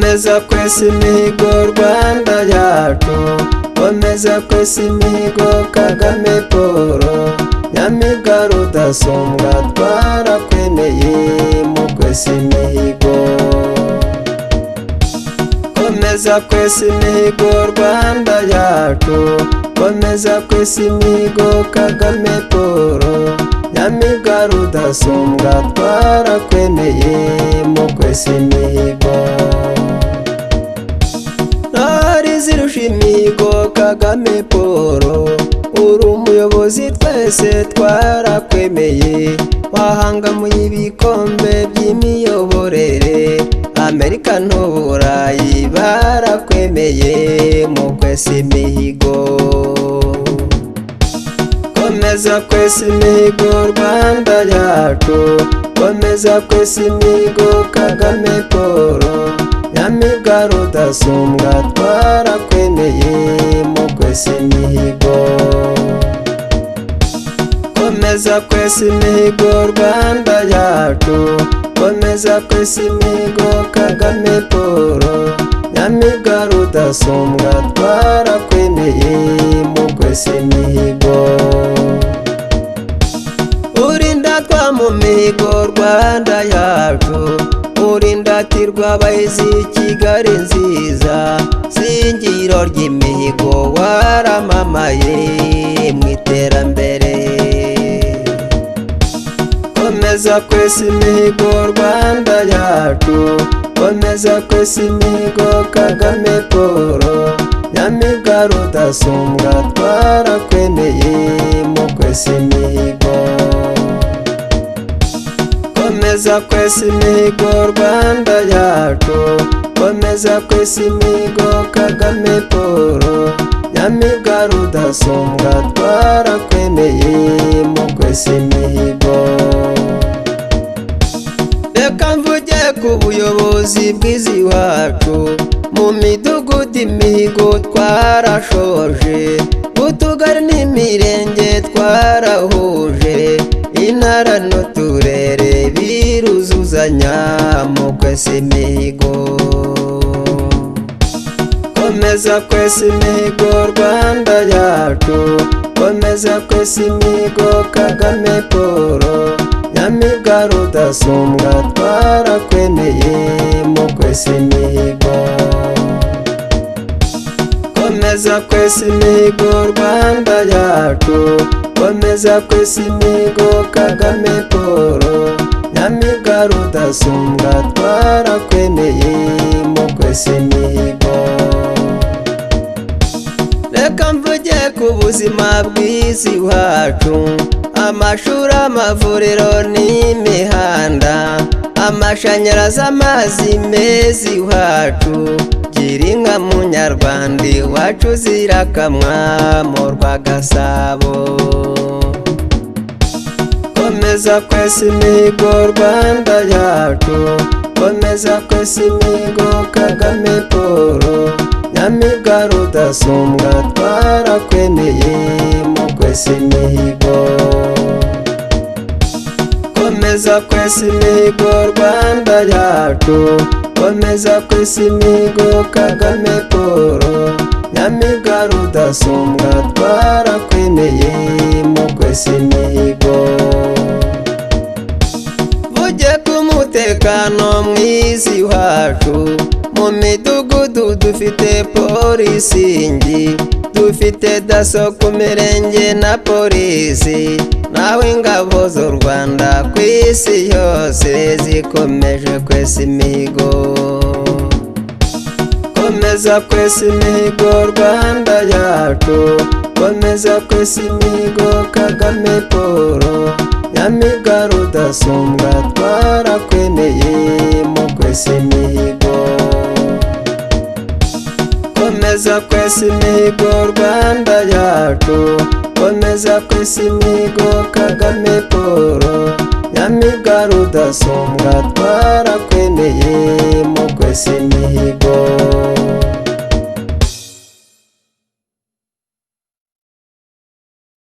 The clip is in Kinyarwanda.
komeza kwesa imihigo Rwanda yacu, komeza kwesa imihigo Kagame Paul, nyamibwa rudasumbwa twarakwemeye mu kwesa imihigo. Komeza kwesa imihigo Rwanda yacu, komeza kwesa imihigo Kagame Paul, nyamibwa rudasumbwa twarakwemeye mu kwesa imihigo. Ntari zirusha imihigo Kagame Paul, uri umuyobozi twese twarakwemeye, wahangamuye ibikombe by'imiyoborere, Amerika n'Uburayi barakwemeye mu kwesa imihigo. Komeza kwesa imihigo Rwanda yacu, komeza kwesa imihigo Kagame Paul, nyamibwa rudasumbwa twarakwemeye mu kwesa imihigo. Komeza kwesa imihigo Rwanda yacu, komeza kwesa imihigo Kagame Paul, nyamibwa rudasumbwa twarakwemeye mu kwesa imihigo. Urinda twa mu mihigo Rwanda yacu, urindatirwa abahizi Kigali nziza, zingiro ry'imihigo waramamaye mu iterambere. Komeza kwesa imihigo Rwanda yacu, komeza kwesa imihigo Kagame Paul, nyamibwa rudasumbwa twarakwemeye mu kwesa imihigo. Komeza kwesa imihigo Rwanda yacu, komeza kwesa imihigo Kagame Paul, nyamibwa rudasumbwa twarakwemeye mu kwesa imihigo. Reka mvuge ku buyobozi bw'izi wacu, mu midugudu imihigo twarashoje, utugari n'imirenge twarahuje, intara n'uturere biruzuzanya mu kwesa imihigo. Komeza kwesa imihigo Rwanda yacu, komeza kwesa imihigo Kagame Paul, nyamibwa rudasumbwa twarakwemeye mu kwesa imihigo. Komeza kwesa imihigo Rwanda yacu, komeza kwesa imihigo Kagame Paul, nyamibwa rudasumbwa twarakwemeye mu kwesa imihigo. Reka mvuge ku buzima bw'izi wacu, amashuri, amavuriro n'imihanda, amashanyarazi, amazi meza iwacu, gira inka munyarwanda iwacu zirakamwa mu Rwagasabo. Komeza kwesa imihigo Rwanda yacu, komeza kwesa imihigo Kagame Paul, nyamibwa rudasumbwa twarakwemeye mu kwesa imihigo. Komeza kwesa imihigo Rwanda yacu, komeza kwesa imihigo Kagame Paul, nyamibwa rudasumbwa twarakwemeye mu kwesa imihigo. Vuge ku mutekano mwizi wacu, mu midugudu dufite polisingi, dufite daso ku mirenge na polisi, nawe ingabo z'u Rwanda ku isi yose zikomeje kwesa imihigo. Komeza kwesa imihigo Rwanda yacu, komeza kwesa imihigo Kagame Paul, nyamibwa rudasumbwa twarakwemeye mu kwesa imihigo. Komeza kwesa imihigo Rwanda yacu, komeza kwesa imihigo Kagame Paul, nyamibwa rudasumbwa twarakwemeye mu kwesa imihigo.